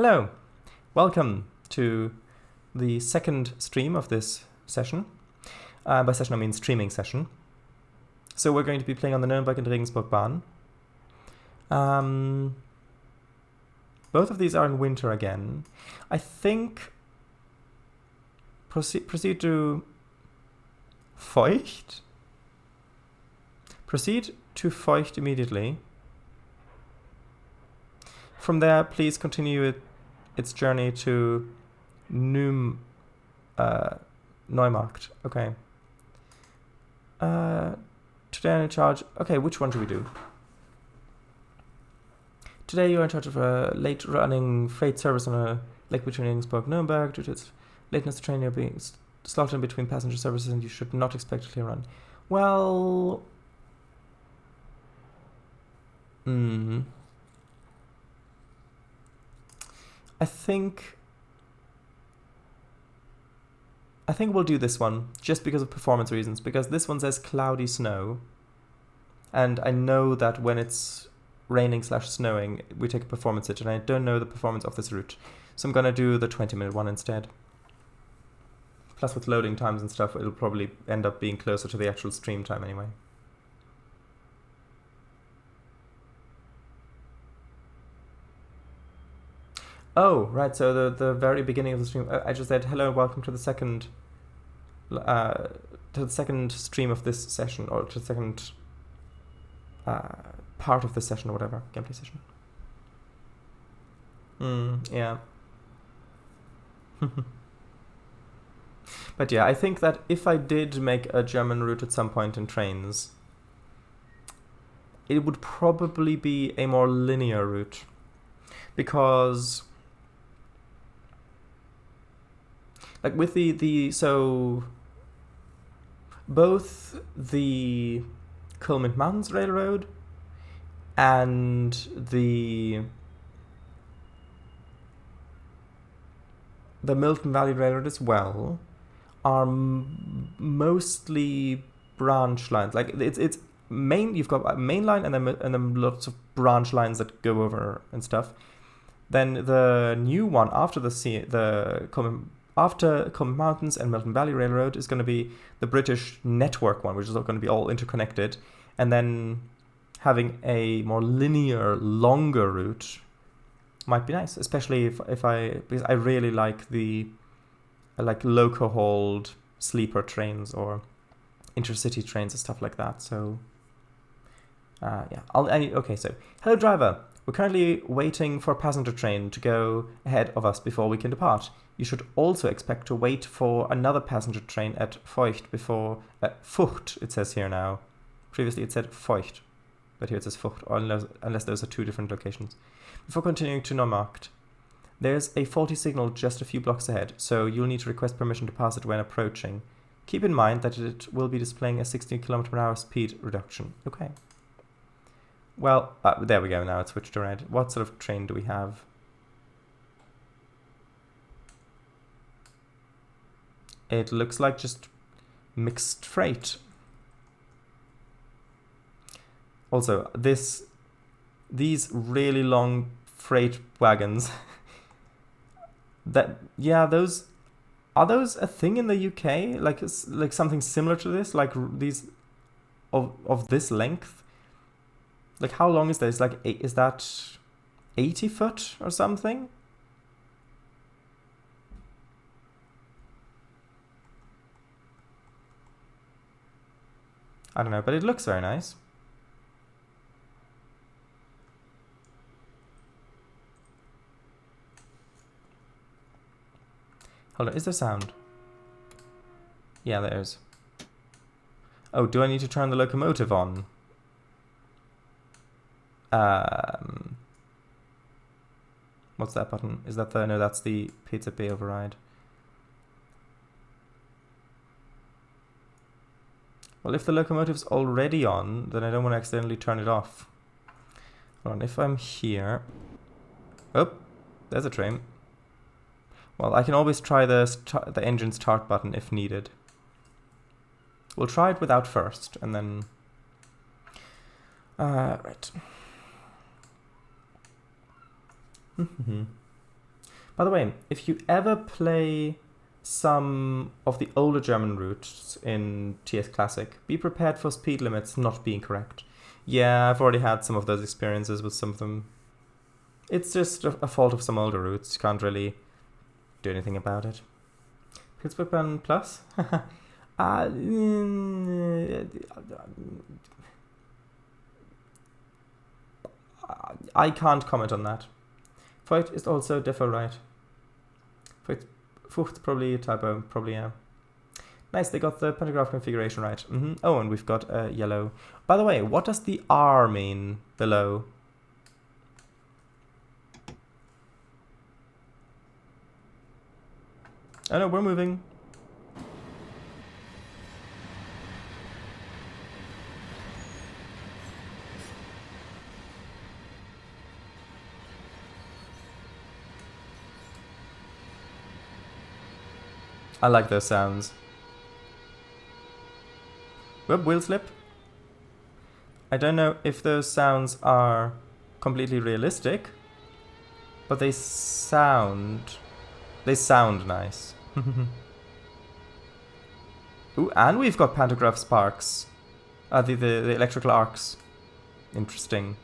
Hello, welcome to the second stream of this session. By session I mean streaming session. So we're going to be playing on the Nuremberg and Regensburg Bahn. Both of these are in winter again. I think proceed to Feucht. Proceed to Feucht immediately. From there, please continue its journey to Neumarkt. Okay. Today I'm in charge. Okay, which one do we do? Today you're in charge of a late running freight service on a lake between Regensburg and Nuremberg. Due to its lateness, the train you're being slotted in between passenger services and you should not expect a clear run. Well... I think we'll do this one, just because of performance reasons, because this one says cloudy snow, and I know that when it's raining/snowing, we take a performance hit, and I don't know the performance of this route, so I'm gonna do the 20-minute one instead. Plus with loading times and stuff, it'll probably end up being closer to the actual stream time anyway. Oh, right, so the very beginning of the stream, I just said, hello, welcome to the second stream of this session, or to the second part of this session, or whatever, gameplay session. Yeah. But yeah, I think that if I did make a German route at some point in trains, it would probably be a more linear route, because... like with so both the Coleman Mountains Railroad and the Milton Valley Railroad as well are mostly branch lines. Like it's main. You've got a main line and then lots of branch lines that go over and stuff. Then the new one after after Coleman Mountains and Milton Valley Railroad is going to be the British network one, which is going to be all interconnected, and then having a more linear, longer route might be nice, especially because I really like loco-hauled sleeper trains or intercity trains and stuff like that. So yeah, okay. So hello, driver. We're currently waiting for a passenger train to go ahead of us before we can depart. You should also expect to wait for another passenger train at Feucht before... Fucht, it says here now. Previously it said Feucht, but here it says Fucht, or unless those are two different locations. Before continuing to Neumarkt, there's a faulty signal just a few blocks ahead, so you'll need to request permission to pass it when approaching. Keep in mind that it will be displaying a 16 km/h speed reduction. Okay. Well, there we go, now it's switched to red. What sort of train do we have? It looks like just mixed freight. Also, these really long freight wagons. Are those a thing in the UK? Like something similar to this? Like these of this length? Like how long is this? Like is that 80 foot or something? I don't know, but it looks very nice. Hold on, is there sound? Yeah, there is. Oh, do I need to turn the locomotive on? What's that button? Is that no, that's the Pizza Bay override. Well, if the locomotive's already on, then I don't want to accidentally turn it off. Hold on, if I'm here... Oh, there's a train. Well, I can always try the engine start button if needed. We'll try it without first, and then... right. By the way, if you ever play some of the older German routes in TS Classic, be prepared for speed limits not being correct. Yeah, I've already had some of those experiences with some of them. It's just a fault of some older routes. You can't really do anything about it. Pittsburgh Bahn Plus? I can't comment on that. Voigt is also differ, right? Fucht, probably a typo, probably, yeah. Nice, they got the pantograph configuration right. Oh, and we've got yellow. By the way, what does the R mean below? Oh no, we're moving. I like those sounds. Whoop, wheel slip. I don't know if those sounds are completely realistic, but they sound nice. Ooh, and we've got pantograph sparks. The electrical arcs. Interesting.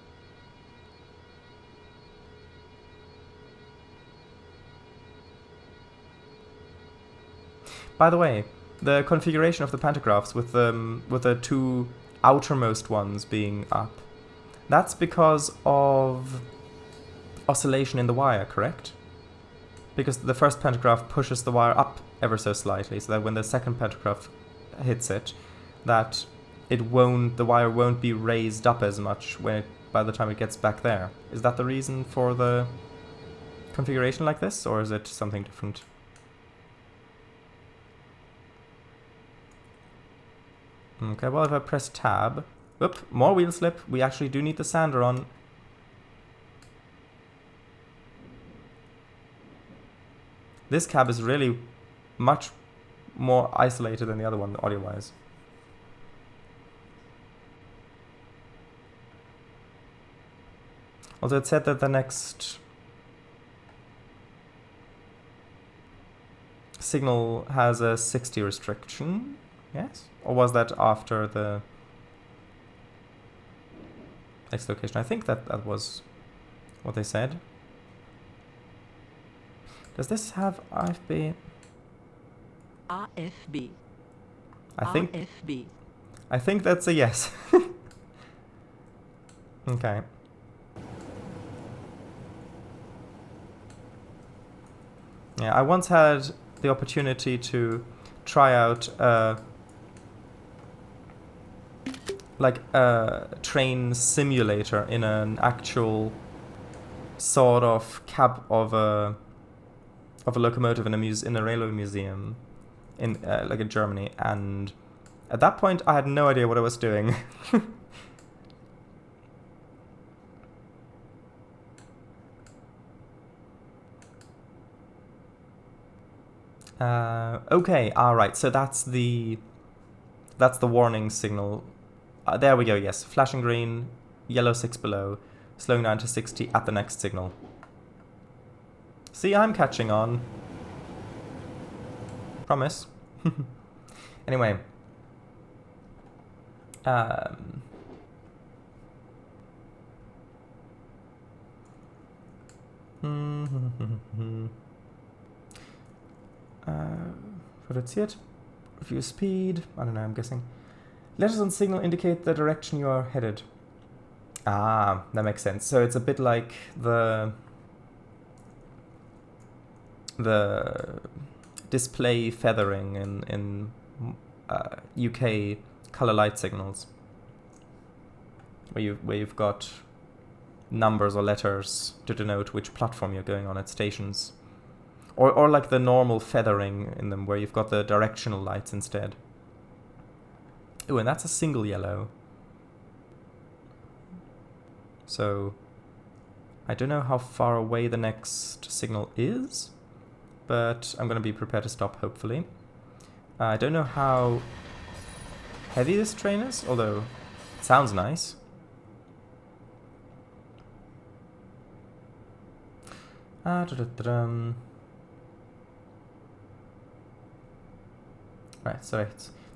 By the way, the configuration of the pantographs with the two outermost ones being up, that's because of oscillation in the wire, correct? Because the first pantograph pushes the wire up ever so slightly, so that when the second pantograph hits it, that the wire won't be raised up as much by the time it gets back there. Is that the reason for the configuration like this, or is it something different? Okay, well, if I press tab... Whoop, more wheel slip. We actually do need the sander on. This cab is really much more isolated than the other one, audio-wise. Although it said that the next signal has a 60 restriction. Yes? Or was that after the next location? I think that was what they said. Does this have RFB? RFB. RFB. I think that's a yes. Okay. Yeah, I once had the opportunity to try out like a train simulator in an actual sort of cab of a locomotive in a railway museum in like in Germany, and at that point I had no idea what I was doing. Okay, alright, so that's the warning signal. There we go, yes. Flashing green, yellow 6 below, slowing down to 60 at the next signal. See, I'm catching on. Promise. Anyway. Reduziert. Review speed. I don't know, I'm guessing. Letters on signal indicate the direction you are headed. Ah, that makes sense. So it's a bit like the display feathering in UK color light signals, where you've got numbers or letters to denote which platform you're going on at stations, or like the normal feathering in them, where you've got the directional lights instead. Oh, and that's a single yellow. So I don't know how far away the next signal is, but I'm going to be prepared to stop, hopefully. I don't know how heavy this train is, although it sounds nice. Right, so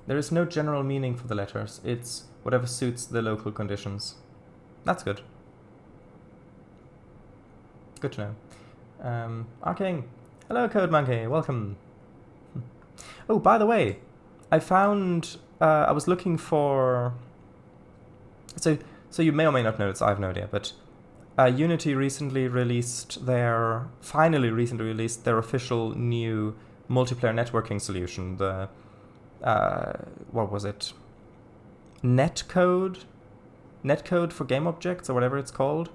there is no general meaning for the letters. It's whatever suits the local conditions. That's good. Good to know. Arking. Hello, Code Monkey. Welcome. Oh, by the way, I found... I was looking for... So you may or may not know this, I have no idea, but Unity finally recently released their official new multiplayer networking solution, the what was it? Netcode for game objects, or whatever it's called.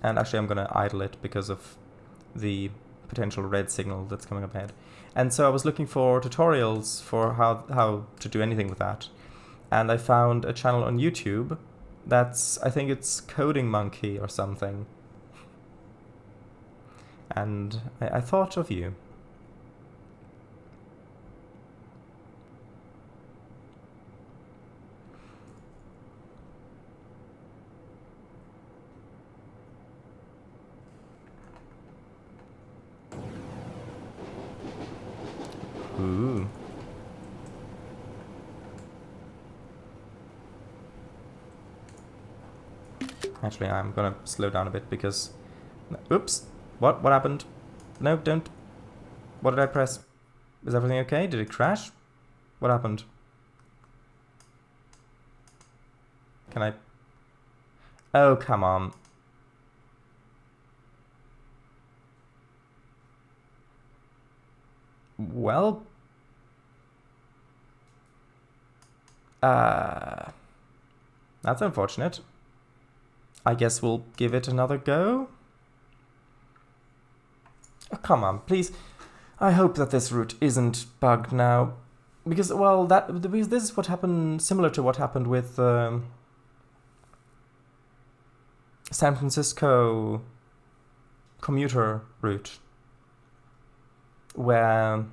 And actually I'm gonna idle it because of the potential red signal that's coming up ahead. And so I was looking for tutorials for how to do anything with that. And I found a channel on YouTube that's, I think it's Coding Monkey or something. And I thought of you. Ooh. Actually, I'm gonna slow down a bit because... Oops! What happened? No, don't... What did I press? Is everything okay? Did it crash? What happened? Can I... Oh, come on. Well... That's unfortunate. I guess we'll give it another go. Oh, come on, please. I hope that this route isn't bugged now. Because, well, because this is what happened, similar to what happened with San Francisco commuter route, where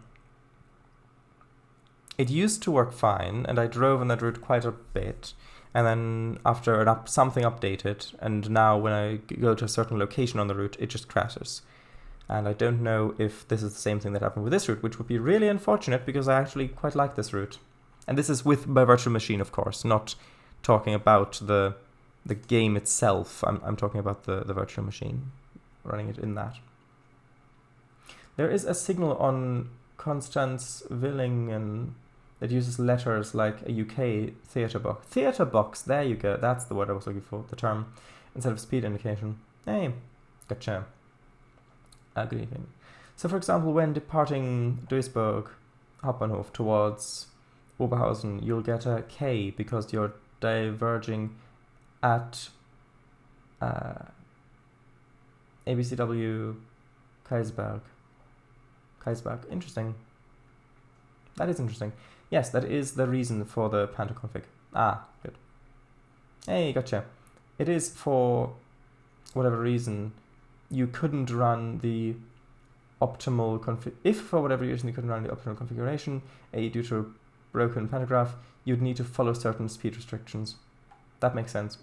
it used to work fine, and I drove on that route quite a bit. And then after something updated, and now when I go to a certain location on the route, it just crashes. And I don't know if this is the same thing that happened with this route, which would be really unfortunate because I actually quite like this route. And this is with my virtual machine, of course, not talking about the game itself. I'm talking about the virtual machine, running it in that. There is a signal on Constance Villingen that uses letters like a UK theatre box. Theatre box, there you go. That's the word I was looking for, the term, instead of speed indication. Hey, gotcha. Good evening. So, for example, when departing Duisburg, Hauptbahnhof, towards Oberhausen, you'll get a K because you're diverging at ABCW Kaisberg. Interesting. That is interesting. Yes, that is the reason for the Panto config. Ah, good. Hey, gotcha. It is for whatever reason you couldn't run the optimal config. If for whatever reason you couldn't run the optimal configuration, due to a broken pantograph, you'd need to follow certain speed restrictions. That makes sense.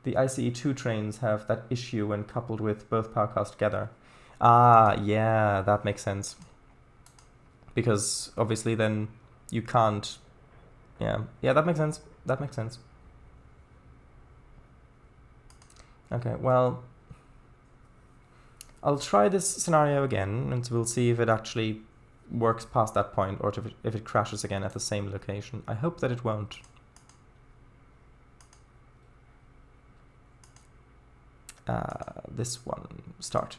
The ICE2 trains have that issue when coupled with both power cars together. Ah, yeah, that makes sense. Because obviously then you can't... Yeah, that makes sense. That makes sense. Okay, well, I'll try this scenario again, and we'll see if it actually works past that point, or if it crashes again at the same location. I hope that it won't. This one, start.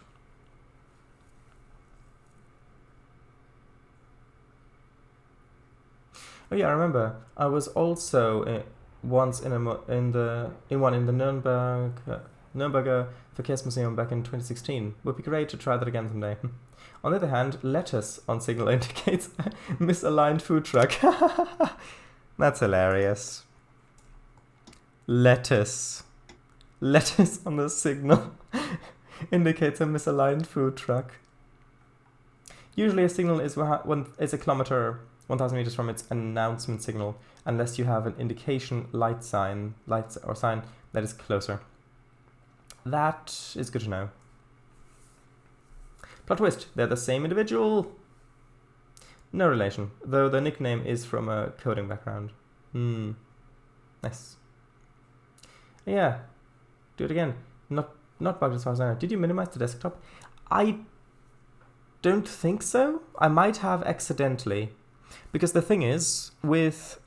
Oh yeah, I remember. I was also once in one in the Nuremberger Verkehrsmuseum back in 2016. Would be great to try that again someday. On the other hand, lettuce on signal indicates misaligned food truck. That's hilarious. Lettuce on the signal indicates a misaligned food truck. Usually a signal is a kilometer 1,000 meters from its announcement signal, unless you have an indication sign that is closer. That is good to know. Plot twist, they're the same individual. No relation, though the nickname is from a coding background. Nice. Yeah, do it again. Not bugged as far as I know. Did you minimize the desktop? I don't think so. I might have accidentally. Because the thing is, if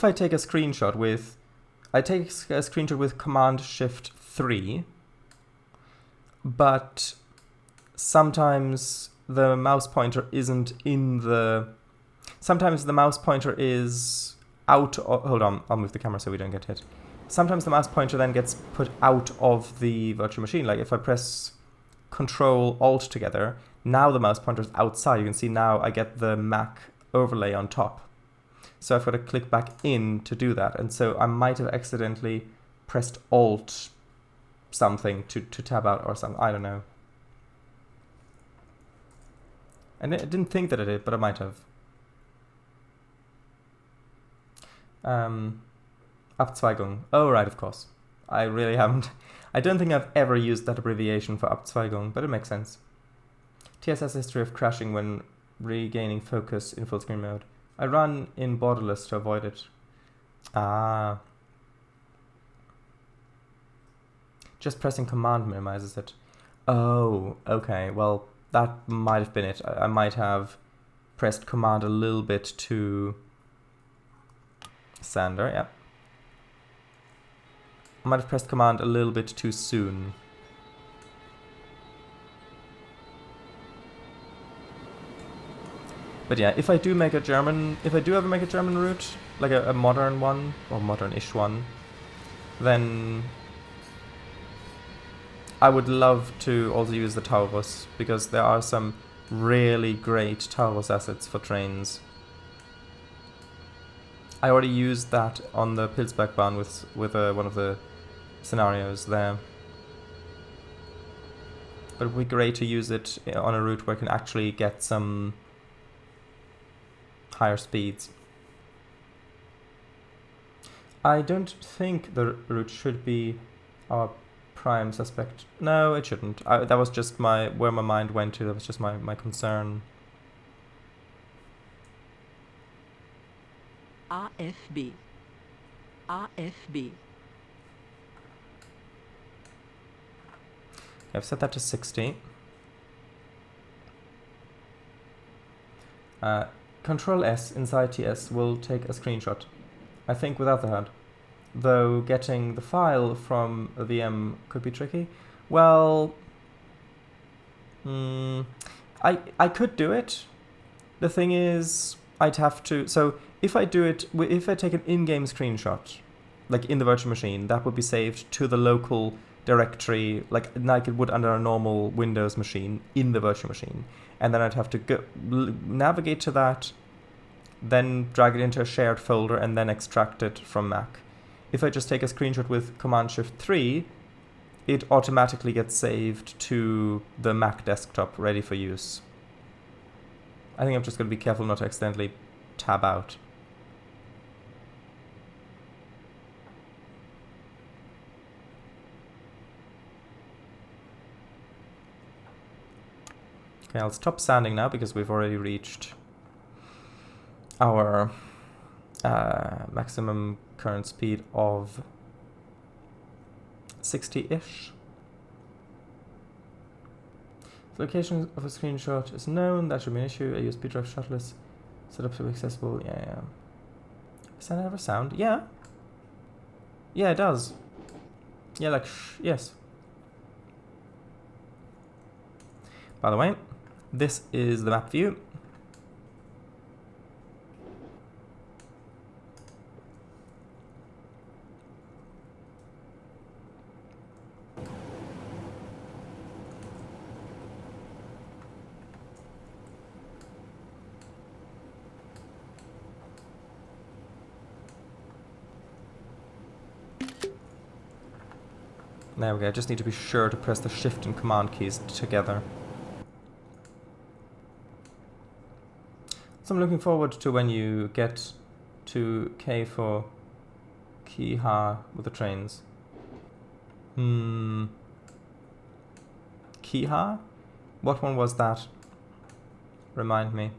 I take a screenshot with Command-Shift-3, but sometimes the mouse pointer isn't in the... Sometimes the mouse pointer is out... hold on, I'll move the camera so we don't get hit. Sometimes the mouse pointer then gets put out of the virtual machine. Like if I press Control-Alt together, now the mouse pointer is outside. You can see now I get the Mac overlay on top. So I've got to click back in to do that. And so I might have accidentally pressed Alt something to tab out or something. I don't know. And I didn't think that I did, but I might have. Abzweigung. Oh, right, of course. I really haven't. I don't think I've ever used that abbreviation for Abzweigung, but it makes sense. TSS history of crashing when regaining focus in full screen mode. I run in borderless to avoid it. Ah. Just pressing command minimizes it. Oh, okay. Well, that might have been it. I might have pressed command a little bit too... Sander, yeah. I might have pressed command a little bit too soon. But yeah, if I do ever make a German route, like a modern one, or modern-ish one, then I would love to also use the Taurus, because there are some really great Taurus assets for trains. I already used that on the Pilzberg Bahn with one of the scenarios there. But it would be great to use it on a route where I can actually get some higher speeds. I don't think the route should be our prime suspect. No, it shouldn't. That was just where my mind went to. That was just my concern. AFB. AFB. I've set that to 60. Control S inside TS will take a screenshot. I think without the HUD. Though getting the file from a VM could be tricky. Well, I could do it. The thing is, I'd have to... So if I do it, if I take an in-game screenshot, like in the virtual machine, that would be saved to the local directory, like it would under a normal Windows machine in the virtual machine. And then I'd have to go navigate to that, then drag it into a shared folder, and then extract it from Mac. If I just take a screenshot with Command-Shift-3, it automatically gets saved to the Mac desktop, ready for use. I think I'm just going to be careful not to accidentally tab out. Okay, I'll stop sanding now because we've already reached our maximum current speed of 60-ish. The location of a screenshot is known. That should be an issue. A USB drive shuttle is set up to be accessible. Yeah. Does that ever sound? Yeah. Yeah, it does. Yeah, like yes. By the way, this is the map view. There we go, I just need to be sure to press the Shift and Command keys together. So I'm looking forward to when you get to K for Kiha with the trains. Kiha? What one was that? Remind me.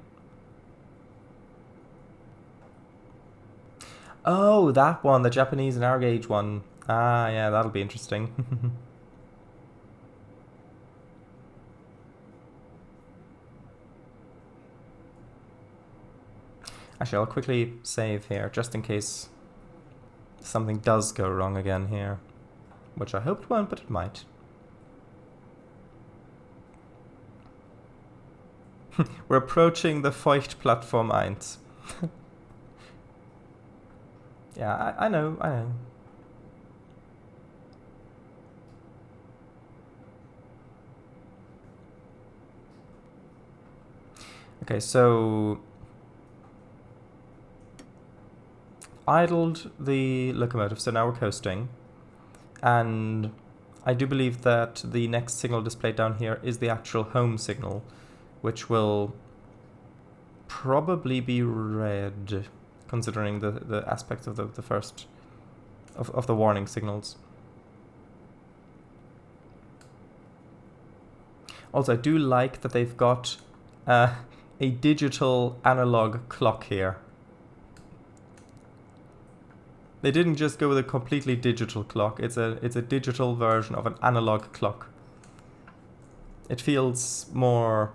Oh, that one, the Japanese narrow gauge one. Ah, yeah, that'll be interesting. Actually, I'll quickly save here, just in case something does go wrong again here. Which I hope it won't, but it might. We're approaching the Feucht Plattform 1. Yeah, I know. Okay, so idled the locomotive, so now we're coasting. And I do believe that the next signal displayed down here is the actual home signal, which will probably be red, considering the aspects of the first of the warning signals. Also, I do like that they've got a digital analog clock here. They didn't just go with a completely digital clock. It's a digital version of an analog clock. It feels more,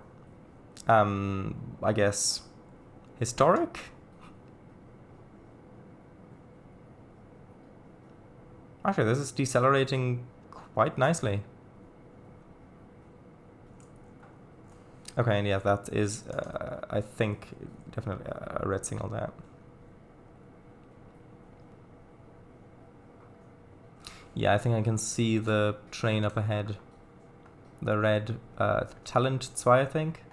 I guess, historic? Actually, this is decelerating quite nicely. Okay, and yeah, that is, I think, definitely a red signal there. Yeah, I think I can see the train up ahead. The red Talent 2, I think.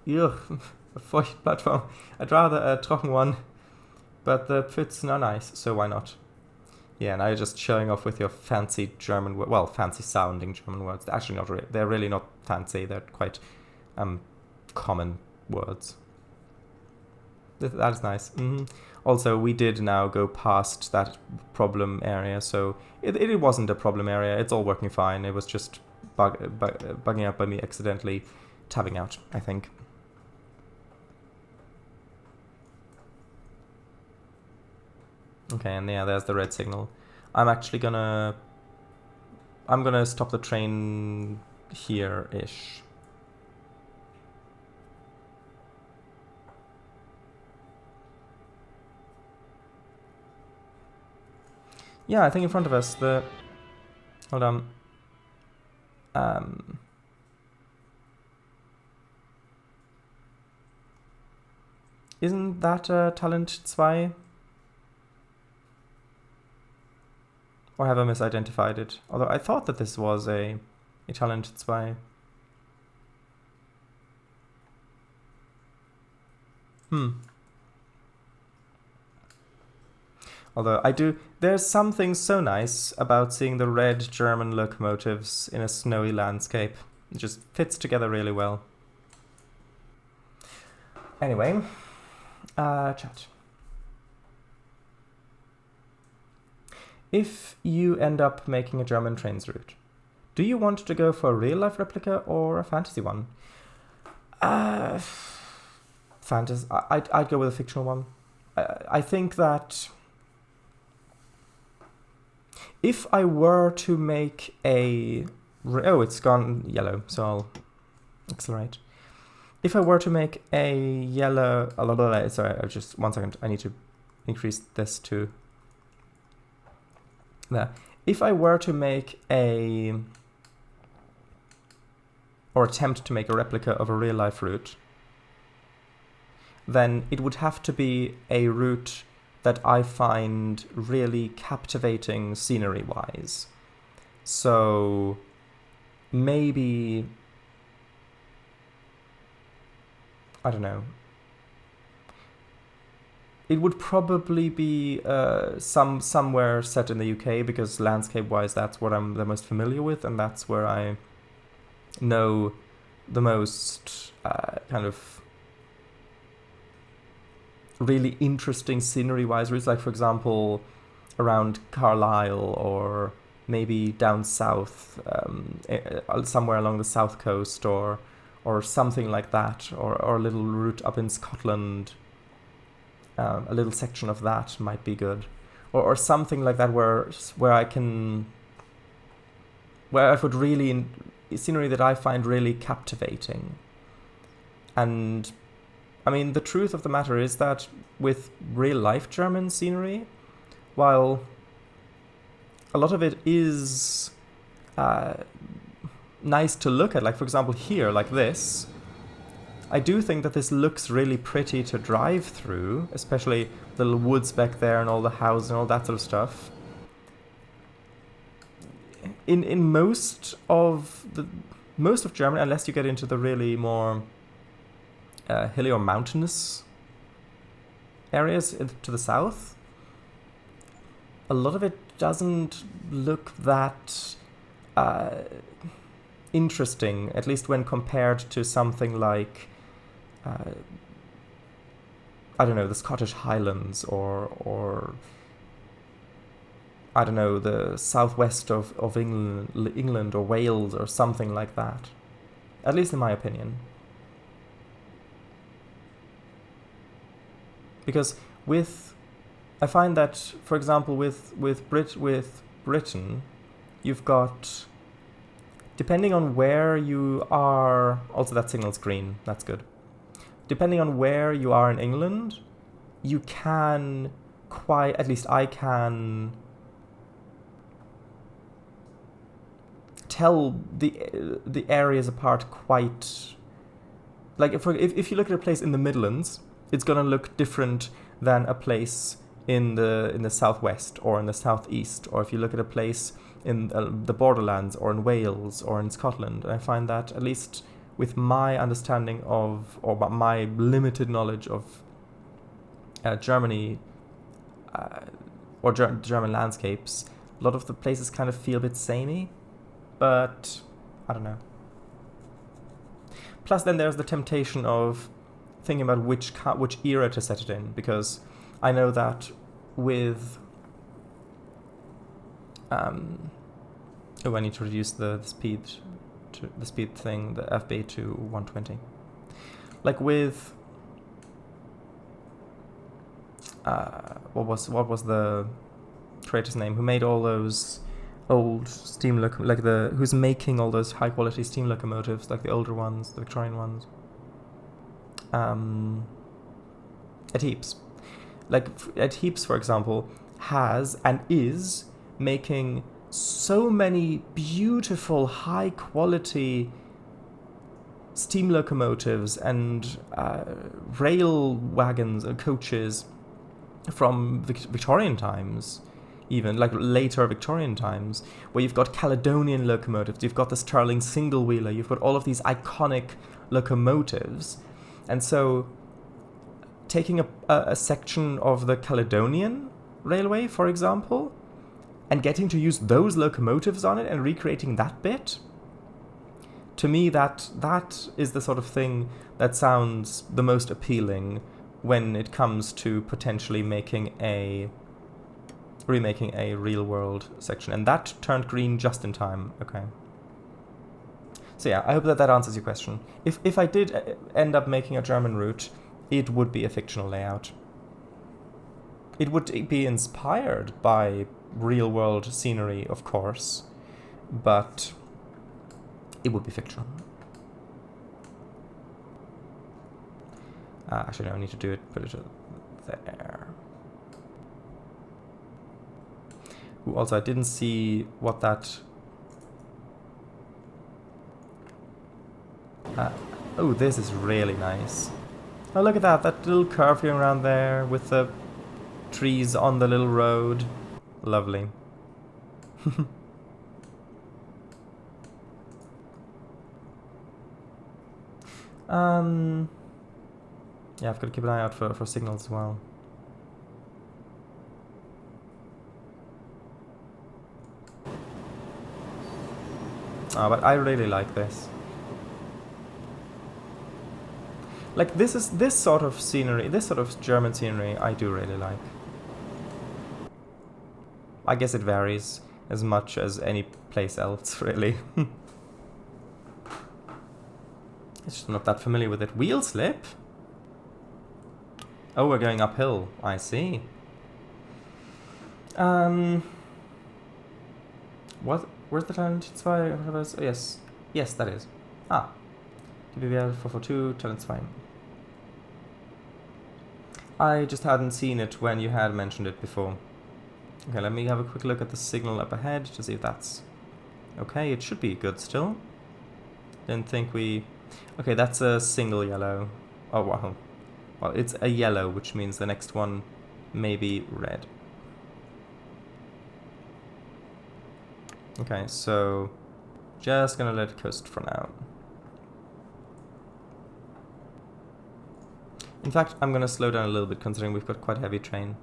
Ugh, a Feucht platform. I'd rather a trocken one, but the Pfützen are nice, so why not? Yeah, and I'm just showing off with your fancy German, well, fancy sounding German words. They're actually not really, they're really not fancy. They're quite common words. That is nice. Also, we did now go past that problem area, so it wasn't a problem area. It's all working fine. It was just bugging out by me accidentally tabbing out, I think. Okay, and yeah, there's the red signal. I'm gonna stop the train here-ish. Yeah, I think in front of us, hold on. Isn't that Talent 2? Or have I misidentified it? Although I thought that this was a Talent 2. Although there's something so nice about seeing the red German locomotives in a snowy landscape. It just fits together really well. Anyway, chat. If you end up making a German trains route, do you want to go for a real-life replica or a fantasy one? Fantasy. I'd go with a fictional one. I think that if I were to make a... Oh, it's gone yellow, so I'll accelerate. If I were to make a yellow... Sorry, just 1 second. I need to increase this to... There. If I were to make or attempt to make a replica of a real-life route, then it would have to be a route that I find really captivating scenery-wise. So maybe, I don't know. it would probably be somewhere set in the UK, because landscape-wise, that's what I'm the most familiar with, and that's where I know the most kind of really interesting scenery-wise routes. Like, for example, around Carlisle, or maybe down south, somewhere along the south coast, or something like that, or a little route up in Scotland. A little section of that might be good, or something like that, where I would really scenery that I find really captivating. And I mean, the truth of the matter is that with real life German scenery, while a lot of it is nice to look at, like for example here, like this, I do think that this looks really pretty to drive through, especially the little woods back there and all the houses and all that sort of stuff. In most of Germany, unless you get into the really more hilly or mountainous areas to the south, a lot of it doesn't look that interesting, at least when compared to something like I don't know, the Scottish Highlands, or I don't know, the southwest of England or Wales or something like that. At least in my opinion. Because I find that, for example, with Britain, you've got, depending on where you are, also that signal's green, that's good. Depending on where you are in England, you can at least I can tell the areas apart quite, like if you look at a place in the Midlands, it's gonna look different than a place in the southwest or in the southeast, or if you look at a place in the borderlands or in Wales or in Scotland. I find that, at least with my understanding of, or my limited knowledge of Germany or German landscapes, a lot of the places kind of feel a bit samey, but I don't know. Plus then there's the temptation of thinking about which era to set it in, because I know that with I need to reduce the speed thing, the FB to 120. Like with what was the creator's name who made all those old steam who's making all those high quality steam locomotives, like the older ones, the Victorian ones. At Heaps. Like at Heaps, for example, has and is making so many beautiful, high quality steam locomotives and rail wagons and coaches from Victorian times, even like later Victorian times, where you've got Caledonian locomotives, you've got the Stirling single wheeler, you've got all of these iconic locomotives. And so taking a section of the Caledonian Railway, for example, and getting to use those locomotives on it and recreating that bit, to me that is the sort of thing that sounds the most appealing when it comes to potentially remaking a real world section. And that turned green just in time. Okay. So yeah, I hope that answers your question. If I did end up making a German route, it would be a fictional layout. It would be inspired by real world scenery, of course, but it would be fictional. Actually, no, I need to put it there. Ooh, also, I didn't see what that... oh, this is really nice. Oh, look at that little curve going around there with the trees on the little road. Lovely. Yeah, I've got to keep an eye out for signals as well. Oh, but I really like this. Like, this sort of scenery, this sort of German scenery, I do really like. I guess it varies as much as any place else, really. It's just not that familiar with it. Wheel slip? Oh, we're going uphill. I see. What? Where's the talent? Yes. Yes, that is. Ah. Die BR 442, Talent 2. I just hadn't seen it when you had mentioned it before. Okay, let me have a quick look at the signal up ahead to see if that's okay. It should be good still. Didn't think we... Okay, that's a single yellow. Oh, wow. Well, it's a yellow, which means the next one may be red. Okay, so just gonna let it coast for now. In fact, I'm gonna slow down a little bit considering we've got quite a heavy train.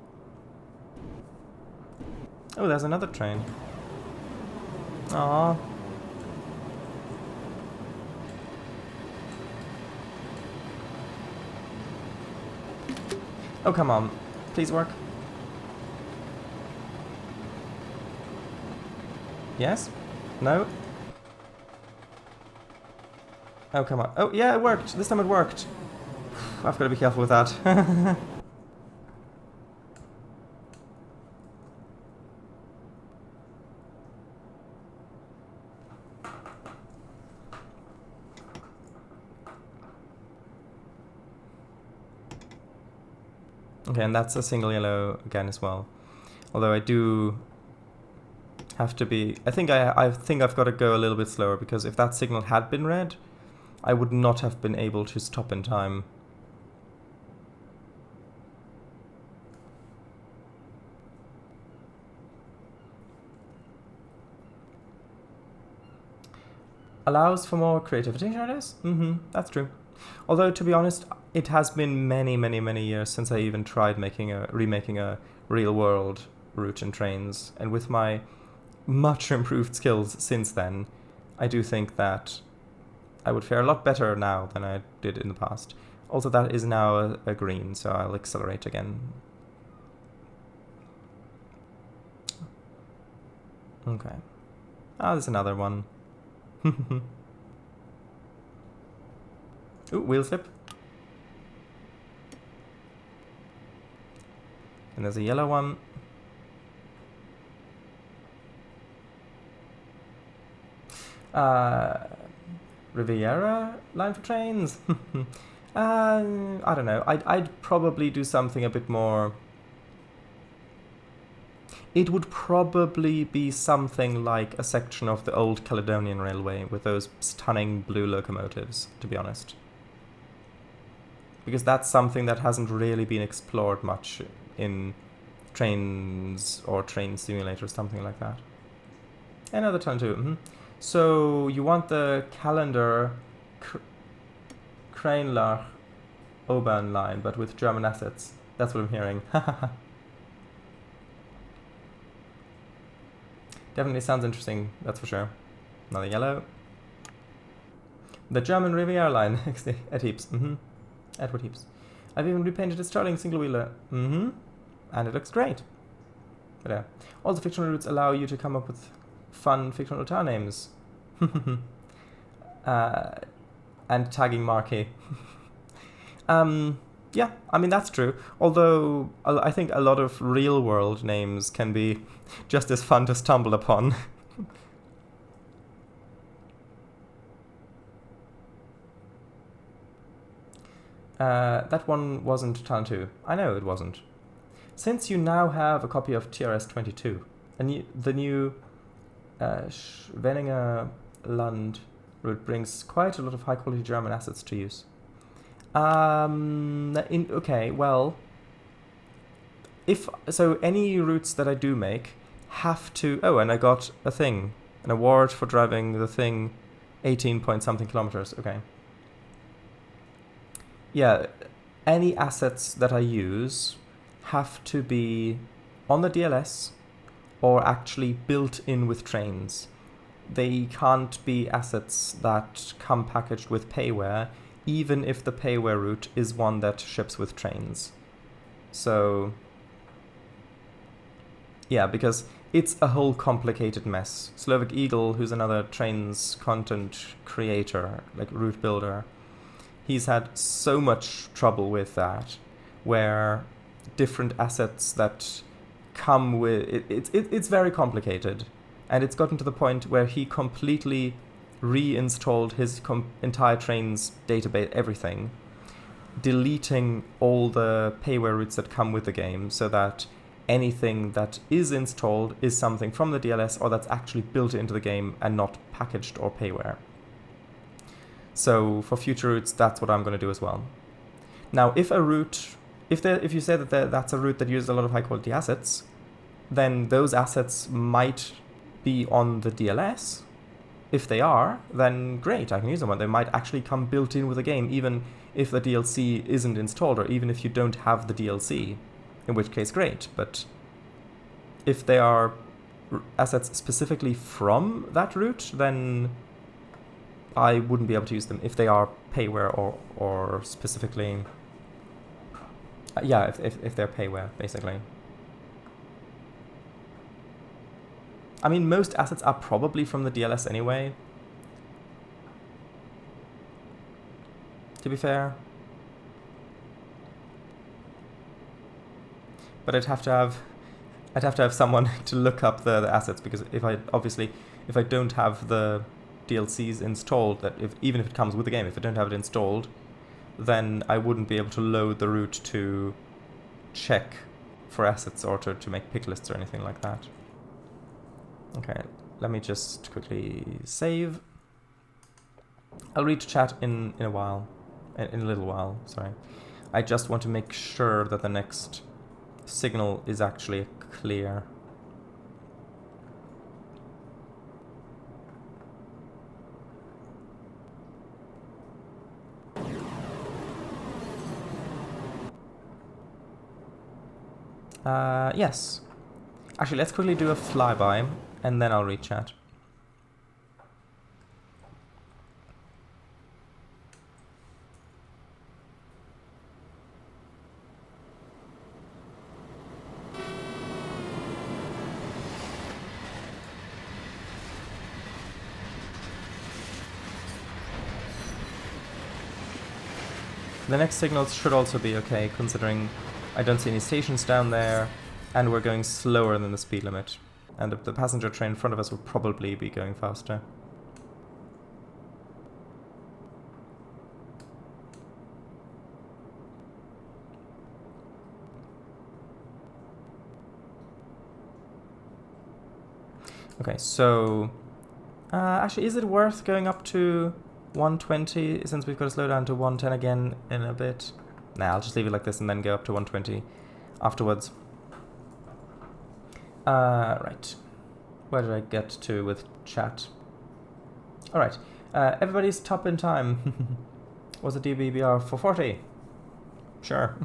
Oh, there's another train. Aww. Oh, come on. Please work. Yes? No? Oh, come on. Oh, yeah, it worked. This time it worked. I've got to be careful with that. Okay, and that's a single yellow again as well. Although I do have to be... I think I've got to go a little bit slower, because if that signal had been red, I would not have been able to stop in time. Allows for more creativity, I guess? That's true. Although, to be honest, it has been many, many, many years since I even tried remaking a real-world route in trains, and with my much improved skills since then, I do think that I would fare a lot better now than I did in the past. Also, that is now a green, so I'll accelerate again. Okay. Ah, there's another one. Ooh, wheel slip. And there's a yellow one. Riviera line for trains? I don't know. I'd probably do something a bit more... It would probably be something like a section of the old Caledonian Railway with those stunning blue locomotives, to be honest. Because that's something that hasn't really been explored much in trains or train simulator, something like that. Another turn too. So you want the calendar Kreinlach U-Bahn line, but with German assets. That's what I'm hearing. Definitely sounds interesting, that's for sure. Another yellow. The German Riviera line at Heaps. Edward Heaps. I've even repainted a Starling single wheeler. And it looks great. But yeah. All the fictional routes allow you to come up with fun fictional town names. And tagging Marquee. Yeah, I mean, that's true. Although, I think a lot of real-world names can be just as fun to stumble upon. That one wasn't Town 2. I know it wasn't. Since you now have a copy of TRS-22, the new Schwenninger Land route brings quite a lot of high-quality German assets to use. Okay, well, any routes that I do make have to... Oh, and I got a thing, an award for driving the thing 18 point something kilometers. Okay. Yeah, any assets that I use have to be on the DLS or actually built in with trains. they can't be assets that come packaged with payware, even if the payware route is one that ships with trains. So, yeah, because it's a whole complicated mess. Slovak Eagle, who's another trains content creator, like route builder, he's had so much trouble with that, where different assets that come with it's very complicated, and it's gotten to the point where he completely reinstalled his entire trains database, everything, deleting all the payware routes that come with the game, so that anything that is installed is something from the DLS or that's actually built into the game and not packaged or payware. So for future routes, that's what I'm going to do as well. Now, if a route, if you say that that's a route that uses a lot of high quality assets, then those assets might be on the DLS. If they are, then great, I can use them. And they might actually come built in with the game, even if the DLC isn't installed, or even if you don't have the DLC, in which case great. But if they are assets specifically from that route, then I wouldn't be able to use them if they are payware or specifically... yeah, if they're payware, basically. I mean, most assets are probably from the DLS anyway, to be fair. But I'd have to have someone to look up the assets, because if I don't have the DLCs installed, that even if it comes with the game, if I don't have it installed, then I wouldn't be able to load the route to check for assets or to make pick lists or anything like that. Okay, let me just quickly save. I'll read chat in a while, in a little while, sorry. I just want to make sure that the next signal is actually clear. Yes. Actually, let's quickly do a flyby, and then I'll read chat. The next signals should also be okay, considering I don't see any stations down there, and we're going slower than the speed limit. And the passenger train in front of us will probably be going faster. Okay, so... actually, is it worth going up to 120, since we've got to slow down to 110 again in a bit? Nah, I'll just leave it like this and then go up to 120 afterwards. Right. Where did I get to with chat? Alright. Everybody's top in time. Was it DBBR 440? Sure.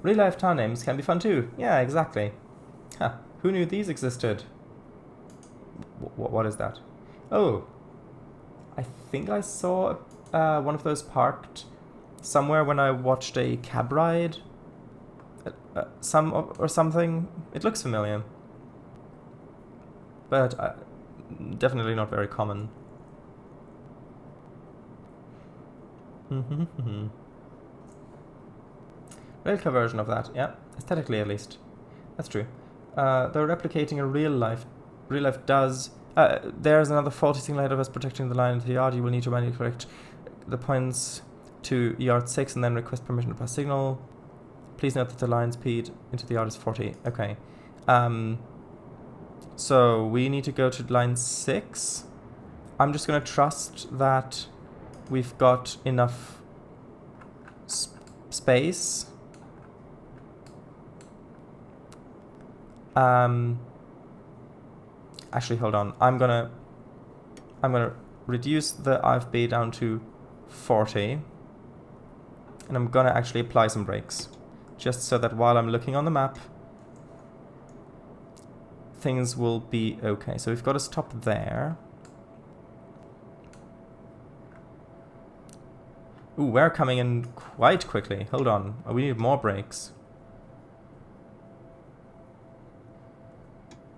Real life town names can be fun too. Yeah, exactly. Huh. Who knew these existed? What is that? Oh. I think I saw one of those parked somewhere when I watched a cab ride. Or something. It looks familiar. But definitely not very common. Railcar version of that, yeah. Aesthetically, at least. That's true. Though replicating a real life does... there's another faulty signal ahead of us protecting the line into the yard. You will need to manually correct the points to yard 6 and then request permission to pass signal. Please note that the line speed into the yard is 40. Okay. So we need to go to line 6. I'm just going to trust that we've got enough space. Actually, hold on. I'm gonna reduce the IFB down to 40, and I'm gonna actually apply some brakes, just so that while I'm looking on the map, things will be okay. So we've got to stop there. Ooh, we're coming in quite quickly. Hold on. Oh, we need more brakes.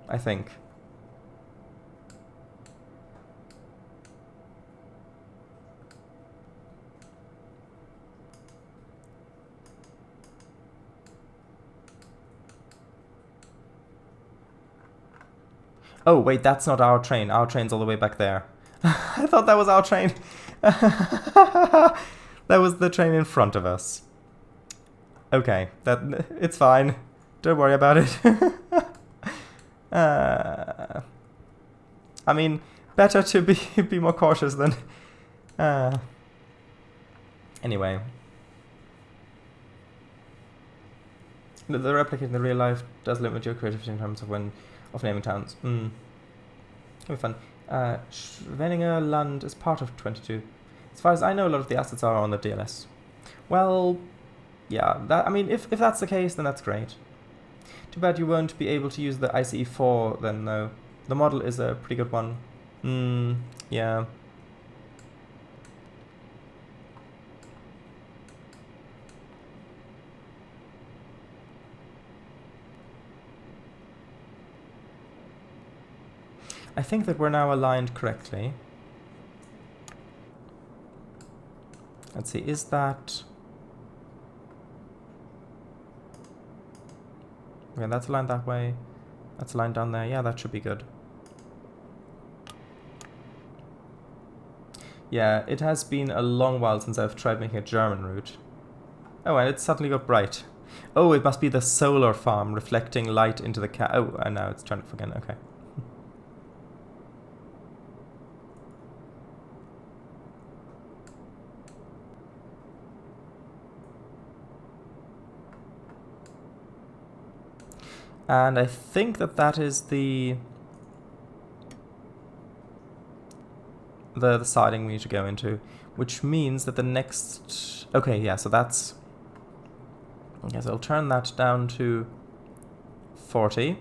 I think. Oh, wait, that's not our train. Our train's all the way back there. I thought that was our train. That was the train in front of us. Okay, it's fine. Don't worry about it. I mean, better to be more cautious than... Anyway. The replicate in the real life does limit your creativity in terms of naming towns. It'll be fun. Schwenninger Land is part of 22. As far as I know, a lot of the assets are on the DLS. Well, yeah. I mean, if that's the case, then that's great. Too bad you won't be able to use the ICE4 then, though. The model is a pretty good one. Yeah. I think that we're now aligned correctly. Let's see, is that... Okay, that's aligned that way. That's aligned down there. Yeah, that should be good. Yeah, it has been a long while since I've tried making a German route. Oh, and it suddenly got bright. Oh, it must be the solar farm reflecting light into the car. Oh, and now it's turned off again. Okay. And I think that is the siding we need to go into, which means that the next... Okay, yeah, so that's... Okay, so I'll turn that down to 40.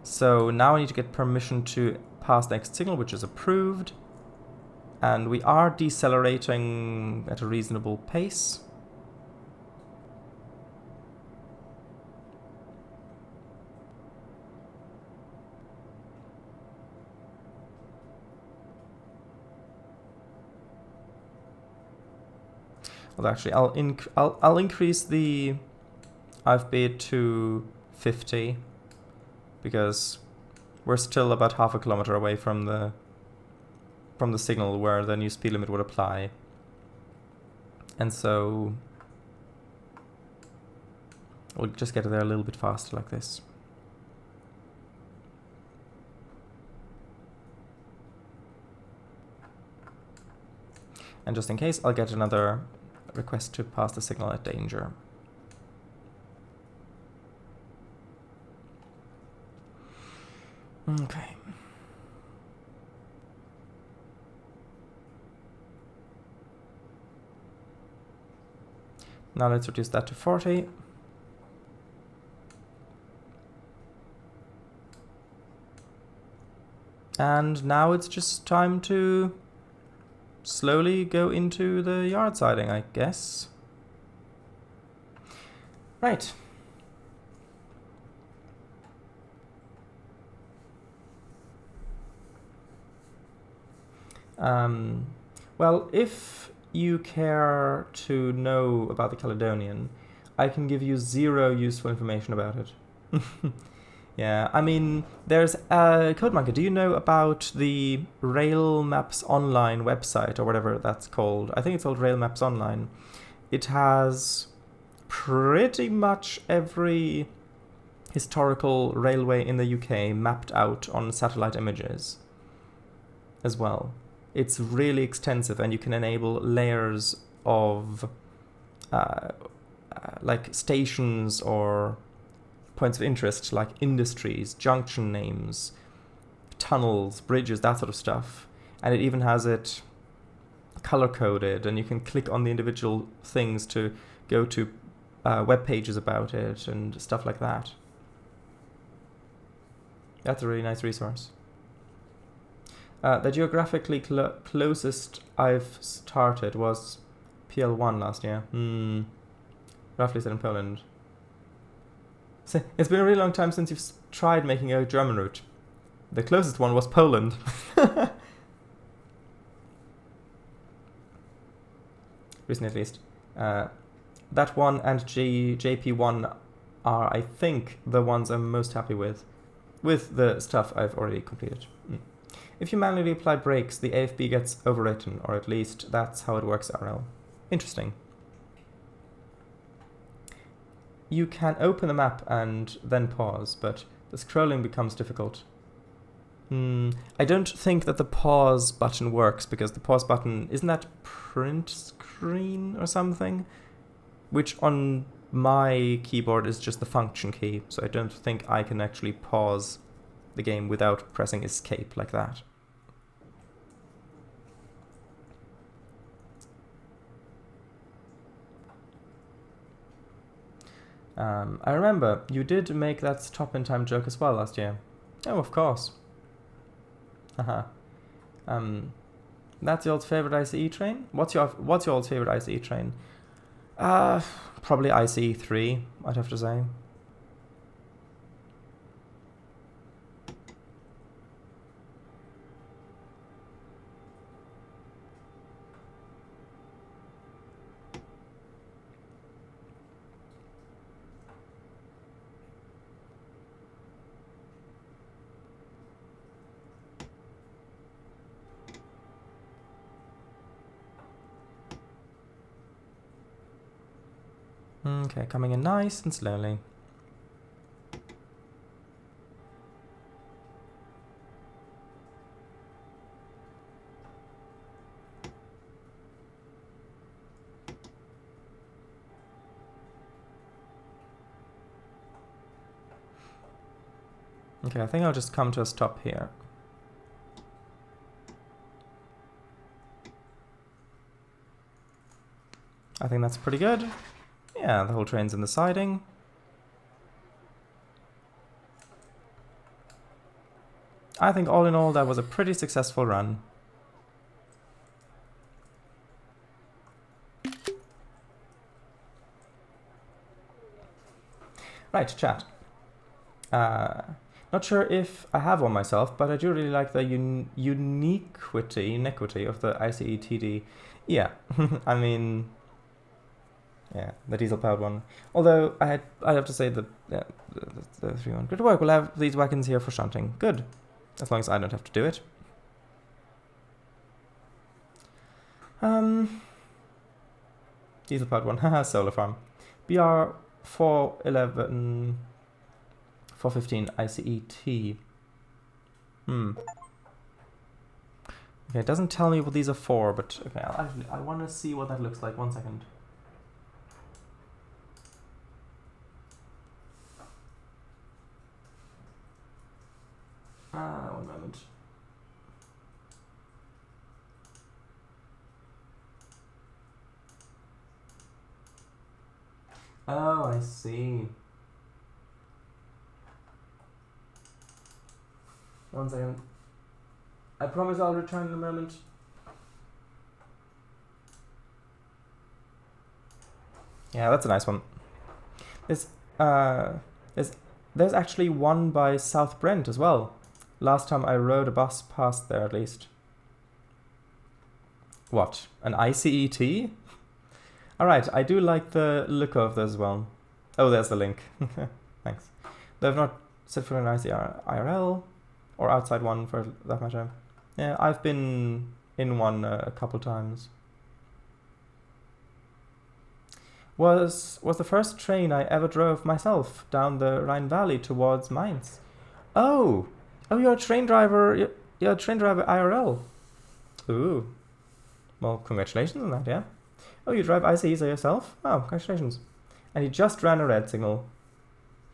So now I need to get permission to pass the next signal, which is approved. And we are decelerating at a reasonable pace. Well, actually, I'll increase the IFB to 50 because we're still about half a kilometer away from the signal where the new speed limit would apply, and so we'll just get there a little bit faster like this. And just in case, I'll get another request to pass the signal at danger. Okay. Now let's reduce that to 40. And now it's just time to slowly go into the yard siding, I guess. Right. Well, if you care to know about the Caledonian, I can give you zero useful information about it. Yeah, I mean, there's CodeMonkey. Do you know about the Rail Maps Online website, or whatever that's called? I think it's called Rail Maps Online. It has pretty much every historical railway in the UK mapped out on satellite images as well. It's really extensive, and you can enable layers of like stations or points of interest, like industries, junction names, tunnels, bridges, that sort of stuff. And it even has it color-coded, and you can click on the individual things to go to web pages about it and stuff like that. That's a really nice resource. The geographically closest I've started was PL1 last year. Roughly said in Poland. So it's been a really long time since you've tried making a German route. The closest one was Poland. Recently at least. That one and JP1 are, I think, the ones I'm most happy with the stuff I've already completed. If you manually apply brakes, the AFB gets overwritten, or at least that's how it works RL. Interesting. You can open the map and then pause, but the scrolling becomes difficult. I don't think that the pause button works, because the pause button, isn't that print screen or something? Which on my keyboard is just the function key, so I don't think I can actually pause the game without pressing escape like that. I remember, you did make that stop in time joke as well last year. Oh, of course. Haha. That's your old favorite ICE train? What's your old favorite ICE train? Probably ICE 3, I'd have to say. Okay, coming in nice and slowly. Okay, I think I'll just come to a stop here. I think that's pretty good. Yeah, the whole train's in the siding. I think all in all that was a pretty successful run. Right, chat. Not sure if I have one myself, but I do really like the uniquity of the ICE TD. Yeah, I mean... Yeah, the diesel-powered one. Although I'd have to say the 3-1. Good work. We'll have these wagons here for shunting. Good, as long as I don't have to do it. Diesel-powered one. Haha, solar farm. BR411, 415 ICET. Okay, it doesn't tell me what these are for, but okay, I want to see what that looks like. 1 second. 1 moment. Oh, I see. 1 second. I promise I'll return in a moment. Yeah, that's a nice one. There's actually one by South Brent as well. Last time I rode a bus past there, at least. What? An ICET? Alright, I do like the look of this as well. Oh, there's the link. Thanks. They've not set foot in an IRL, or outside one for that matter. Yeah, I've been in one a couple times. Was the first train I ever drove myself down the Rhine Valley towards Mainz. Oh, you're a train driver. You're a train driver IRL. Ooh, well, congratulations on that, yeah. Oh, you drive ICEs yourself? Oh, congratulations. And he just ran a red signal.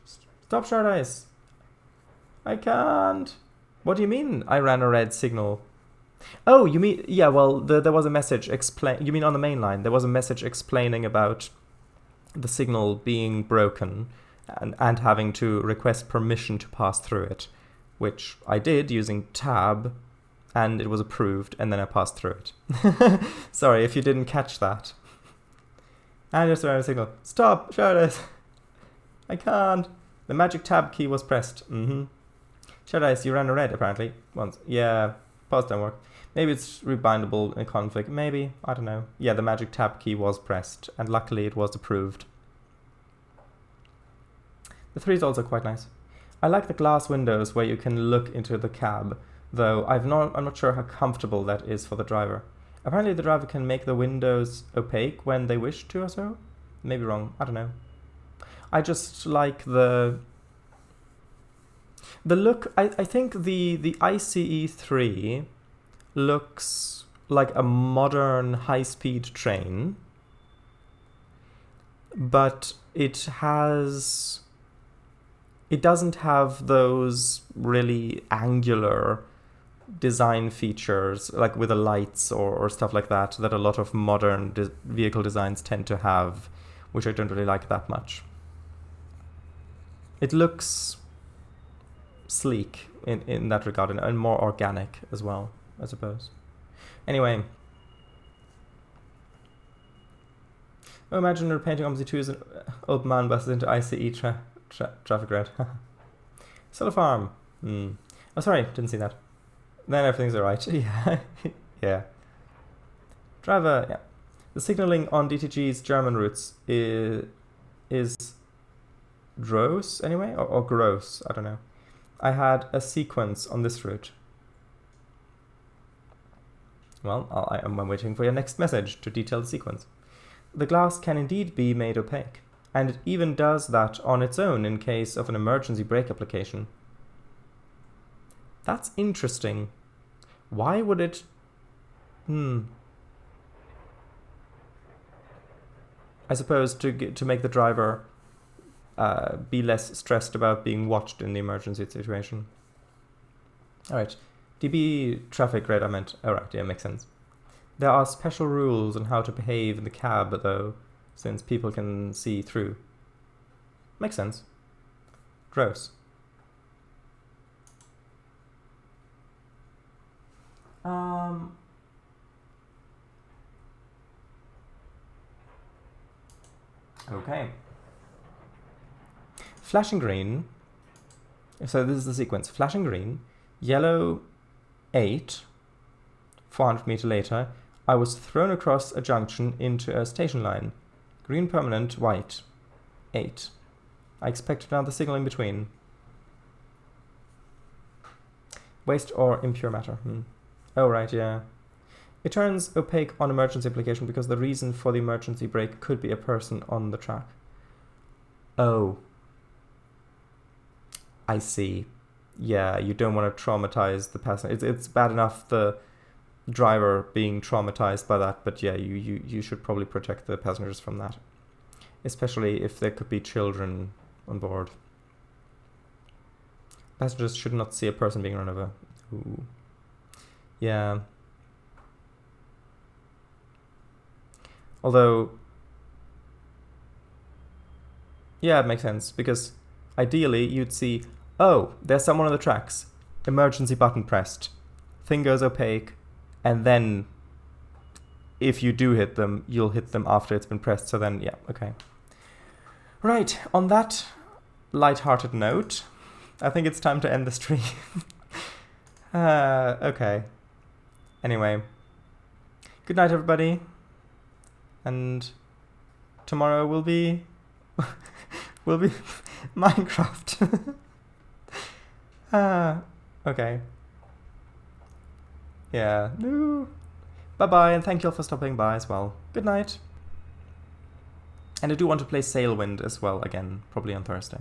Stop short ice. I can't. What do you mean I ran a red signal? Oh, you mean, yeah, well, there was a message you mean on the main line, there was a message explaining about the signal being broken and having to request permission to pass through it, which I did using tab and it was approved, and then I passed through it. Sorry if you didn't catch that. And just around a signal. Stop! Shadows! I can't! The magic tab key was pressed. Shadows, you ran a red apparently. Once. Yeah, pause don't work. Maybe it's rebindable in config. Maybe. I don't know. Yeah, the magic tab key was pressed, and luckily it was approved. The 3 is also quite nice. I like the glass windows where you can look into the cab, though I'm not sure how comfortable that is for the driver. Apparently the driver can make the windows opaque when they wish to or so? Maybe wrong, I don't know. I just like the look. I think the ICE 3 looks like a modern high-speed train, but it doesn't have those really angular design features, like with the lights or stuff like that a lot of modern vehicle designs tend to have, which I don't really like that much. It looks sleek in that regard, and more organic as well, I suppose. Anyway. Oh, imagine repainting Omsi 2 as an old man buses into ICE traffic red. Solar farm. Oh, sorry, didn't see that. Then everything's alright. Yeah. Yeah. Driver, yeah. The signaling on DTG's German routes is gross anyway, or gross, I don't know. I had a sequence on this route. Well, I'm waiting for your next message to detail the sequence. The glass can indeed be made opaque, and it even does that on its own in case of an emergency brake application. That's interesting. Why would it... I suppose to make the driver be less stressed about being watched in the emergency situation. Alright. DB traffic red I meant. Alright, yeah, makes sense. There are special rules on how to behave in the cab, though, since people can see through. Makes sense. Gross. Okay. Flashing green. So this is the sequence. Flashing green, yellow 8, 400 meter later, I was thrown across a junction into a station line. Green permanent, white, 8. I expect another signal in between. Waste or impure matter. Oh, right, yeah. It turns opaque on emergency application because the reason for the emergency brake could be a person on the track. Oh. I see. Yeah, you don't want to traumatize the passenger. It's bad enough the driver being traumatized by that, but yeah, you should probably protect the passengers from that. Especially if there could be children on board. Passengers should not see a person being run over. Ooh. Yeah. Although, yeah, it makes sense, because ideally you'd see, oh, there's someone on the tracks, emergency button pressed, thing goes opaque, and then if you do hit them, you'll hit them after it's been pressed, so then, yeah, okay. Right, on that light-hearted note, I think it's time to end the stream. Okay. Anyway, good night, everybody. And tomorrow will be Minecraft. Okay. Yeah. No. Bye-bye, and thank you all for stopping by as well. Good night. And I do want to play Sailwind as well again, probably on Thursday.